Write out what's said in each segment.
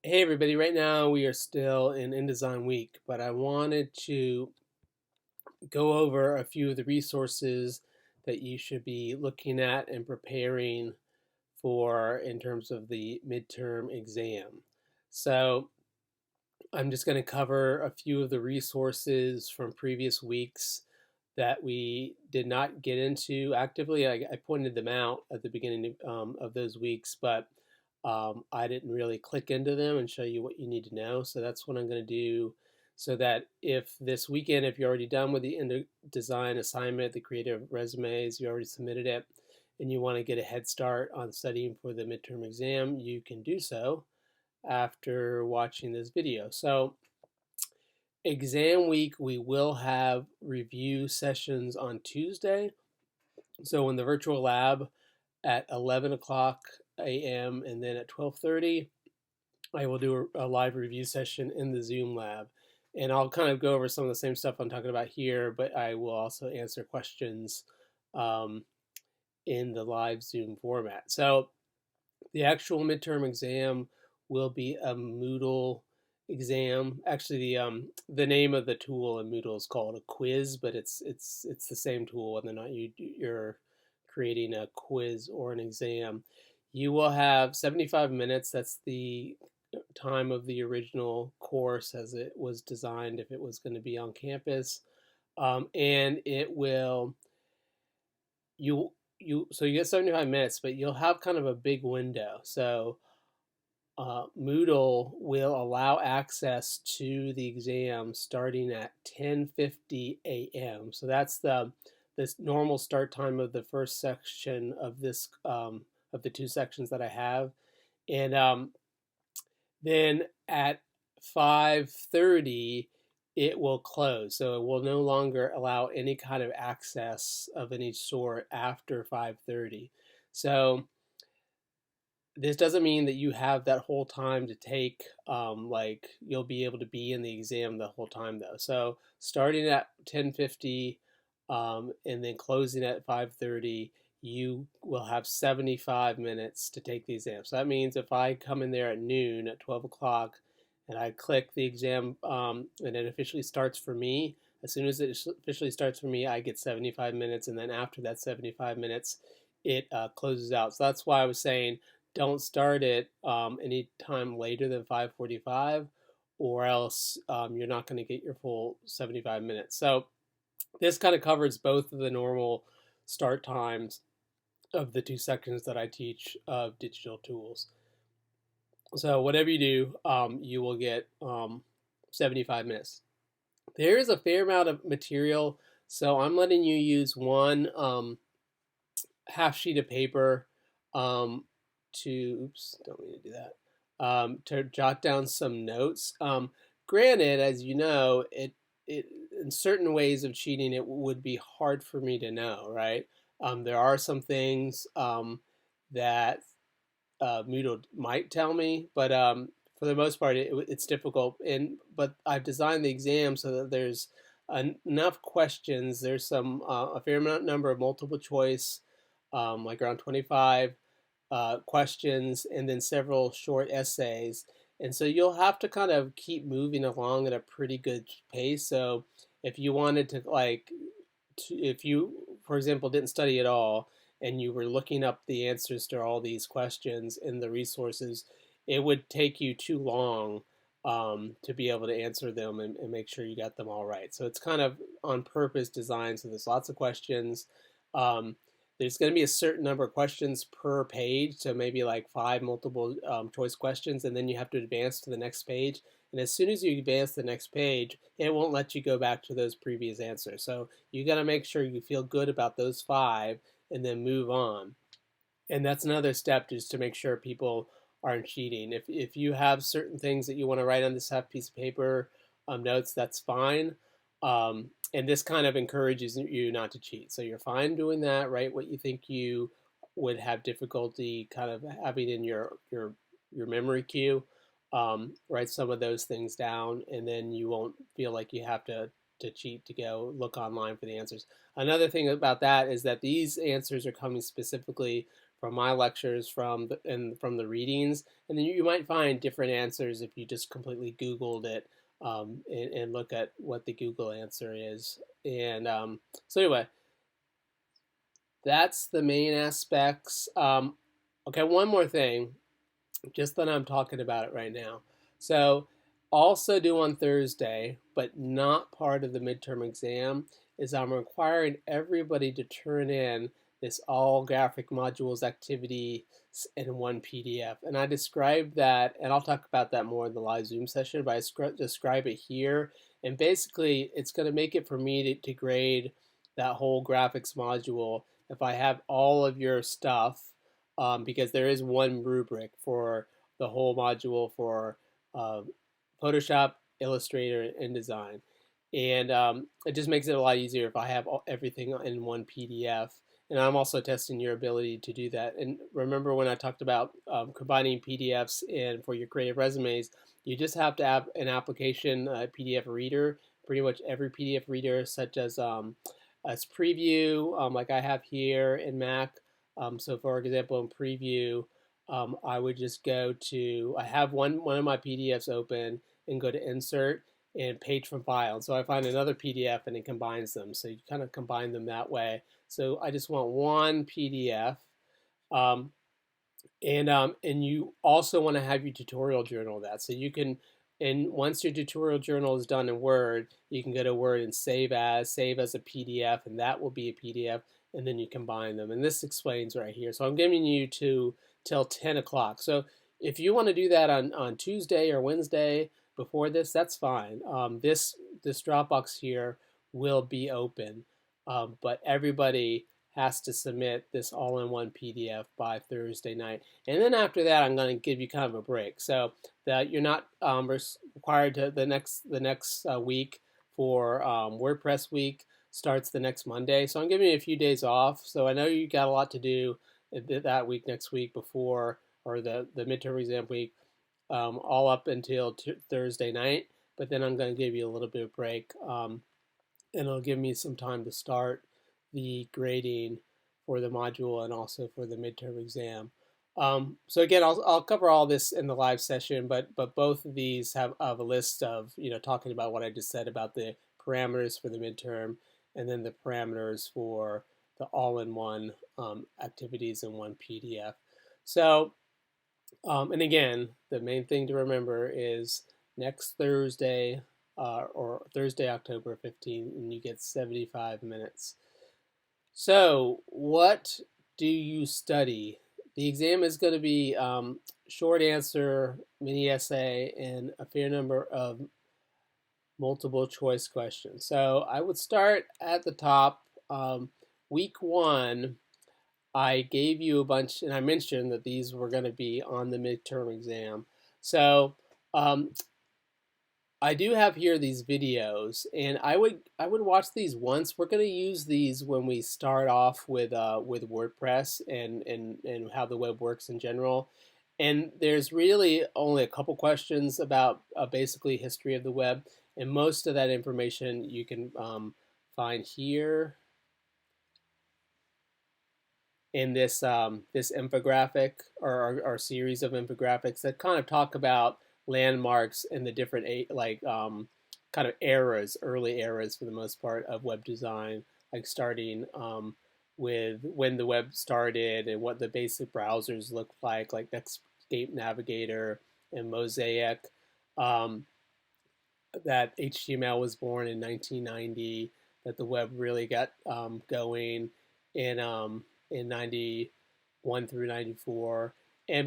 Hey everybody, right now we are still in InDesign week, but I wanted to go over a few of the resources that you should be looking at and preparing for in terms of the midterm exam. So I'm just going to cover a few of the resources from previous weeks that we did not get into actively. I pointed them out at the beginning of those weeks, but I didn't really click into them and show you what you need to know. So that's what I'm going to do so that if this weekend, if you're already done with the design assignment, the creative resumes, you already submitted it, and you want to get a head start on studying for the midterm exam, you can do so after watching this video. So exam week, we will have review sessions on Tuesday. So in the virtual lab at 11 o'clock a.m. and then at 12:30, I will do a live review session in the Zoom lab. And I'll kind of go over some of the same stuff I'm talking about here, but I will also answer questions um, in the live Zoom format. So the actual midterm exam will be a Moodle exam. Actually, the name of the tool in Moodle is called a quiz, but it's the same tool whether or not you're creating a quiz or an exam. You will have 75 minutes. That's the time of the original course as it was designed if it was going to be on campus, and it will you get 75 minutes, but you'll have kind of a big window. So Moodle will allow access to the exam starting at 10:50 a.m. So that's this normal start time of the first section of this of the two sections that I have, and then at 5:30 it will close. So it will no longer allow any kind of access of any sort after 5:30. So this doesn't mean that you have that whole time to take, like you'll be able to be in the exam the whole time though. So starting at 10:50 and then closing at 5:30, you will have 75 minutes to take the exam. So that means if I come in there at noon at 12 o'clock and I click the exam and it officially starts for me, as soon as it officially starts for me, I get 75 minutes. And then after that 75 minutes, it closes out. So that's why I was saying don't start it any time later than 5:45, or else you're not going to get your full 75 minutes. So this kind of covers both of the normal start times of the two sections that I teach of digital tools. So whatever you do, you will get 75 minutes. There is a fair amount of material, so I'm letting you use one half sheet of paper oops, don't mean to do that, to jot down some notes. Granted, as you know, it in certain ways of cheating, it would be hard for me to know, right? There are some things that Moodle might tell me, but for the most part, it's difficult. But I've designed the exam so that there's enough questions. There's a fair number of multiple choice, like around 25 questions, and then several short essays. And so you'll have to kind of keep moving along at a pretty good pace. So if you wanted to, if you, for example, didn't study at all and you were looking up the answers to all these questions in the resources, it would take you too long to be able to answer them and make sure you got them all right. So it's kind of on purpose designed. So there's lots of questions. Um, there's going to be a certain number of questions per page, so maybe like 5 multiple choice questions, and then you have to advance to the next page. And as soon as you advance to the next page, it won't let you go back to those previous answers. So you got to make sure you feel good about those 5 and then move on. And that's another step, just to make sure people aren't cheating. If you have certain things that you want to write on this half piece of paper, notes, that's fine. And this kind of encourages you not to cheat. So you're fine doing that, right? What you think you would have difficulty kind of having in your memory queue, write some of those things down, and then you won't feel like you have to cheat to go look online for the answers. Another thing about that is that these answers are coming specifically from my lectures, from the readings, and then you might find different answers if you just completely Googled it, and look at what the Google answer is. And so anyway, that's the main aspects. Okay, one more thing, just that I'm talking about it right now. So, also due on Thursday, but not part of the midterm exam, is I'm requiring everybody to turn in this all graphic modules activity in one PDF. And I described that, and I'll talk about that more in the live Zoom session, but I describe it here. And basically, it's going to make it for me to grade that whole graphics module if I have all of your stuff, because there is one rubric for the whole module for uh, Photoshop, Illustrator, and InDesign. And it just makes it a lot easier if I have everything in one PDF. And I'm also testing your ability to do that. And remember when I talked about combining PDFs and for your creative resumes, you just have to have an application, PDF reader. Pretty much every PDF reader, such as Preview, like I have here in Mac. So for example, in Preview, I would just go to, I have one of my PDFs open and go to Insert and Page from File. And so I find another PDF and it combines them. So you kind of combine them that way. So I just want one PDF. Um, and you also want to have your tutorial journal that. So you can, and once your tutorial journal is done in Word, you can go to Word and save as a PDF, and that will be a PDF, and then you combine them. And this explains right here. So I'm giving you till 10 o'clock. So if you want to do that on Tuesday or Wednesday before this, that's fine. This Dropbox here will be open, but everybody has to submit this all-in-one PDF by Thursday night. And then after that, I'm going to give you kind of a break, so that you're not required to the next week for WordPress week starts the next Monday. So I'm giving you a few days off. So I know you got a lot to do that week, next week before, or the midterm exam week, all up until Thursday night. But then I'm going to give you a little bit of break, and it'll give me some time to start the grading for the module and also for the midterm exam. So again, I'll cover all this in the live session, but both of these have a list of, talking about what I just said about the parameters for the midterm, and then the parameters for the all-in-one activities in one PDF. So, and again, the main thing to remember is next Thursday, or Thursday, October 15th, and you get 75 minutes. So, what do you study? The exam is going to be short answer, mini essay, and a fair number of multiple choice questions. So, I would start at the top. Week 1, I gave you a bunch, and I mentioned that these were going to be on the midterm exam. So, I do have here these videos, and I would watch these once. We're going to use these when we start off with WordPress and how the web works in general. And there's really only a couple questions about basically history of the web, and most of that information you can find here in this infographic, or series of infographics that kind of talk about landmarks and the different kind of eras, early eras for the most part of web design, like starting with when the web started and what the basic browsers looked like Netscape Navigator and Mosaic. That HTML was born in 1990. That the web really got going in 91 through 94.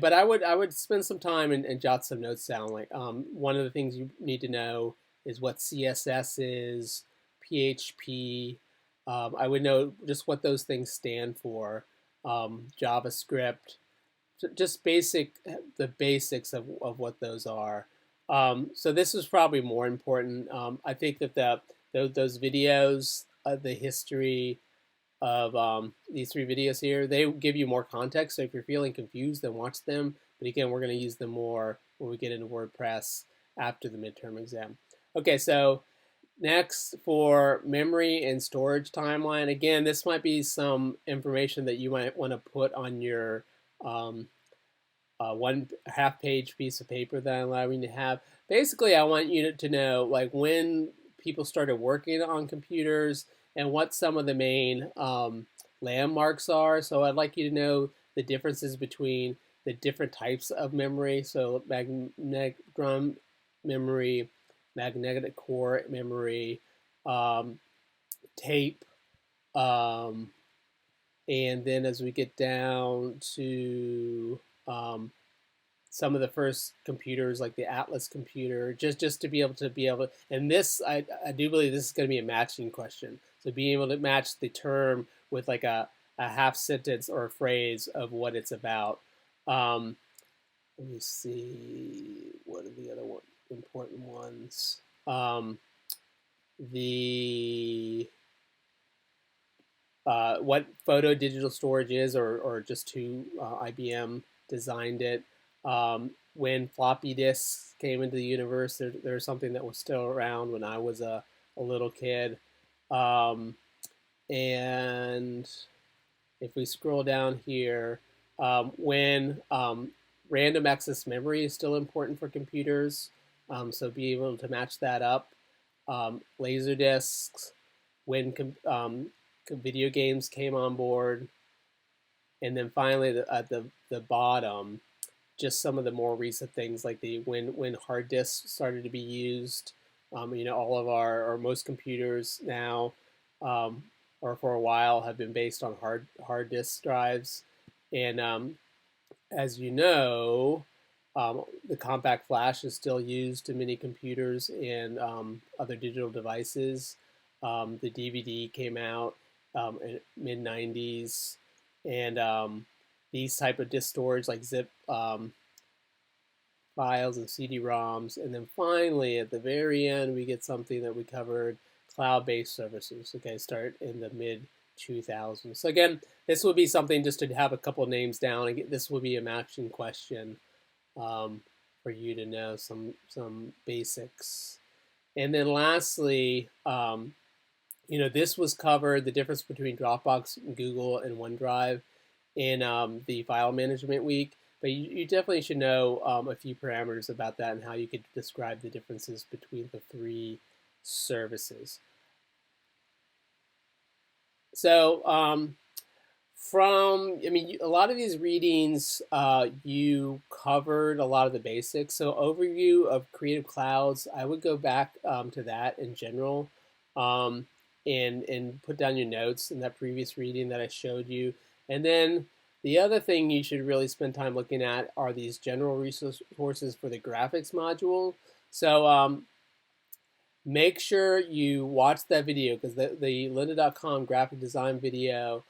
But I would spend some time and jot some notes down. Like one of the things you need to know is what CSS is, PHP. I would know just what those things stand for. JavaScript, just the basics of what those are. So this is probably more important. I think that those videos, the history of these 3 videos here, they give you more context. So if you're feeling confused, then watch them. But again, we're going to use them more when we get into WordPress after the midterm exam. Okay, so Next, for memory and storage timeline, again, this might be some information that you might want to put on your um, one half-page piece of paper that I'm allowing you to have. Basically, I want you to know like when people started working on computers and what some of the main landmarks are. So I'd like you to know the differences between the different types of memory. So magnetic drum memory, magnetic core memory, um, tape, um, and then as we get down to some of the first computers like the Atlas computer, just to be able to, and this I do believe this is going to be a matching question. So being able to match the term with like a half sentence or a phrase of what it's about. Um, Let me see, what are the other important ones? The What photo digital storage is, or just who IBM designed it. When floppy disks came into the universe, there's something that was still around when I was a little kid. Um, and if we scroll down here, when random access memory is still important for computers, so be able to match that up. Laser discs, when video games came on board, and then finally at the bottom, just some of the more recent things like the when hard disks started to be used. All of our or most computers now, um, or for a while, have been based on hard disk drives, and as you know, the compact flash is still used in many computers and other digital devices. The DVD came out in mid '90s, and these type of disk storage like zip files and CD-ROMs, and then finally at the very end we get something that we covered: cloud-based services. Okay, start in the mid 2000s. So again, this would be something just to have a couple names down, and this would be a matching question um, for you to know some basics. And then lastly, this was covered, the difference between Dropbox, Google, and OneDrive in the file management week. But you definitely should know a few parameters about that and how you could describe the differences between the three services. So a lot of these readings, you covered a lot of the basics. So overview of Creative Clouds, I would go back to that in general, um, and put down your notes in that previous reading that I showed you. And then the other thing you should really spend time looking at are these general resources for the graphics module. So make sure you watch that video, because the lynda.com graphic design video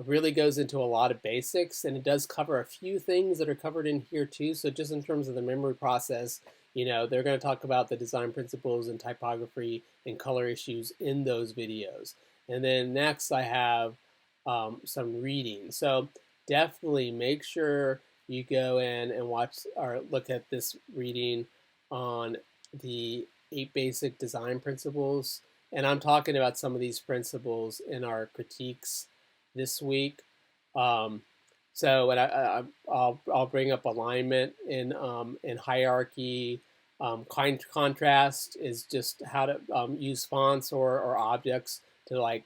really goes into a lot of basics, and it does cover a few things that are covered in here too. So just in terms of the memory process, they're going to talk about the design principles and typography and color issues in those videos. And then next I have some reading. So definitely make sure you go in and watch or look at this reading on the 8 basic design principles. And I'm talking about some of these principles in our critiques this week. I'll bring up alignment in hierarchy. Contrast is just how to use fonts or objects to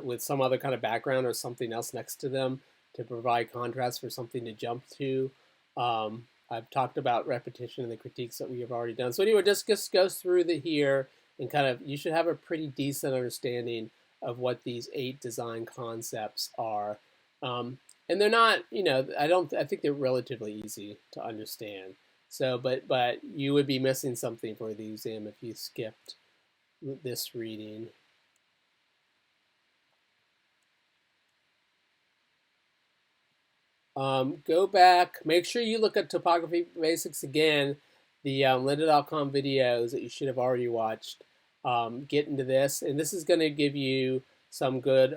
with some other kind of background or something else next to them to provide contrast for something to jump to. I've talked about repetition in the critiques that we have already done. So anyway, just goes through here and you should have a pretty decent understanding of what these 8 design concepts are. And they're not, I think they're relatively easy to understand. So, but you would be missing something for the exam if you skipped this reading. Go back, make sure you look at topography basics again, the lynda.com videos that you should have already watched. Get into this, and this is going to give you some good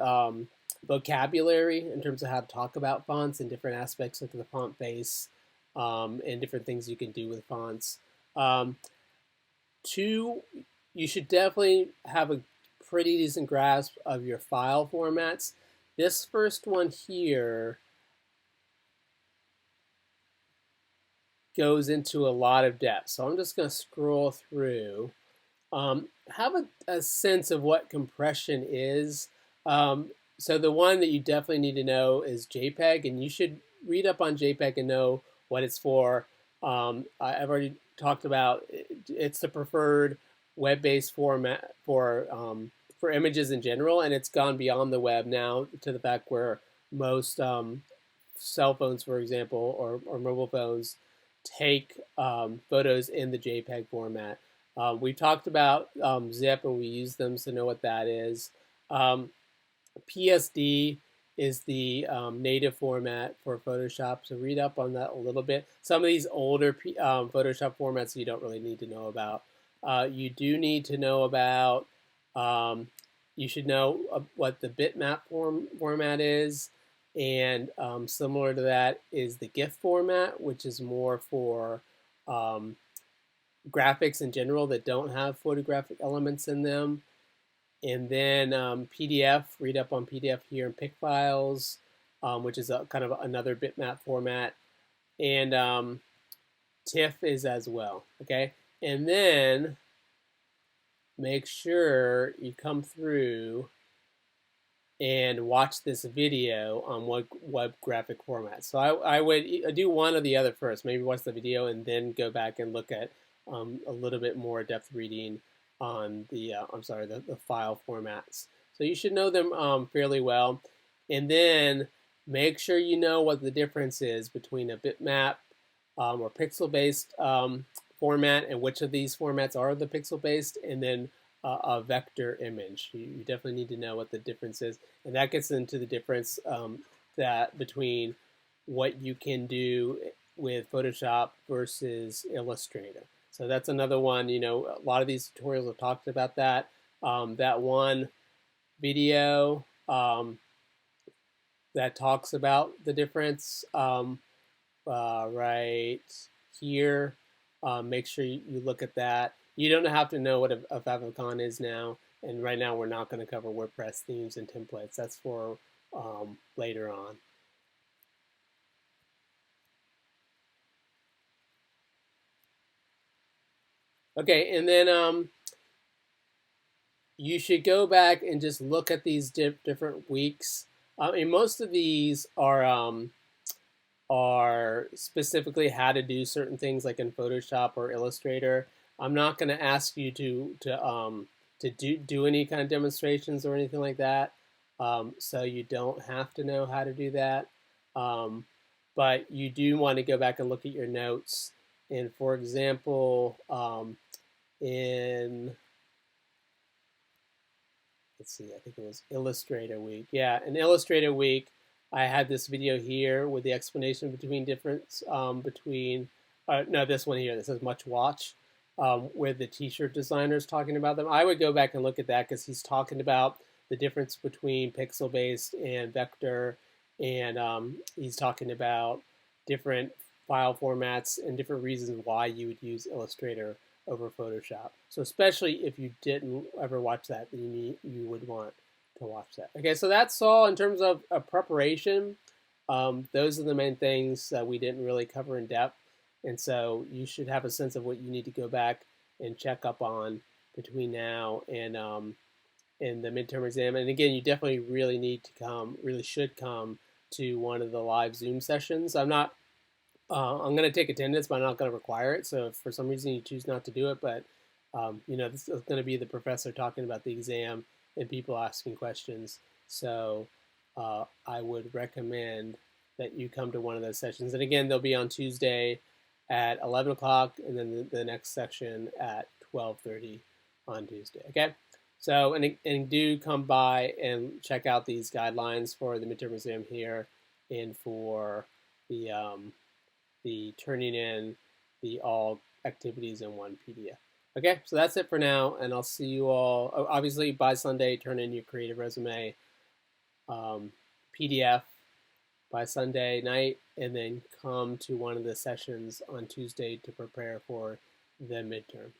vocabulary in terms of how to talk about fonts and different aspects of the font base, and different things you can do with fonts. you should definitely have a pretty decent grasp of your file formats. This first one here goes into a lot of depth, so I'm just going to scroll through. Have a sense of what compression is. So the one that you definitely need to know is JPEG, and you should read up on JPEG and know what it's for. I've already talked about it's the preferred web-based format for images in general, and it's gone beyond the web now to the fact where most cell phones, for example, or mobile phones take photos in the JPEG format. We've talked about zip, and we use them to know what that is. PSD is the native format for Photoshop, so read up on that a little bit. Some of these older Photoshop formats you don't really need to know about. You do need to know about, you should know what the bitmap format is, and similar to that is the GIF format, which is more for graphics in general that don't have photographic elements in them. And then PDF, read up on PDF here, and PIC files, which is kind of another bitmap format. And TIFF is as well, okay? And then make sure you come through and watch this video on what web graphic format. So I would do one or the other first, maybe watch the video and then go back and look at a little bit more depth reading on the the file formats. So you should know them fairly well, and then make sure you know what the difference is between a bitmap or pixel-based format, and which of these formats are the pixel-based, and then a vector image. You definitely need to know what the difference is, and that gets into the difference that between what you can do with Photoshop versus Illustrator. So that's another one. You know, a lot of these tutorials have talked about that. That one video that talks about the difference right here. Make sure you look at that. You don't have to know what a favicon is now, and right now we're not going to cover WordPress themes and templates. That's for later on. Okay, and then you should go back and just look at these different weeks. And most of these are specifically how to do certain things, like in Photoshop or Illustrator. I'm not going to ask you to do any kind of demonstrations or anything like that, so you don't have to know how to do that. But you do want to go back and look at your notes. And for example, in let's see, I think it was Illustrator Week. Yeah, in Illustrator Week, I had this video here with the explanation between difference between, no, this one here that says much watch, where the t-shirt designer is talking about them. I would go back and look at that because he's talking about the difference between pixel-based and vector, and he's talking about different file formats and different reasons why you would use Illustrator over Photoshop. So especially if you didn't ever watch that, then you would want to watch that. Okay, so that's all in terms of preparation. Those are the main things that we didn't really cover in depth. And so you should have a sense of what you need to go back and check up on between now and the midterm exam. And again, you definitely really should come to one of the live Zoom sessions. I'm going to take attendance, but I'm not going to require it. So if for some reason you choose not to do it, but this is going to be the professor talking about the exam and people asking questions. So I would recommend that you come to one of those sessions. And again, they'll be on Tuesday at 11 o'clock, and then the next section at 12:30 on Tuesday. Okay? So, and do come by and check out these guidelines for the midterm exam here and for the turning in the all activities in one PDF. Okay, so that's it for now, and I'll see you all. Obviously, by Sunday, turn in your creative resume PDF by Sunday night, and then come to one of the sessions on Tuesday to prepare for the midterm.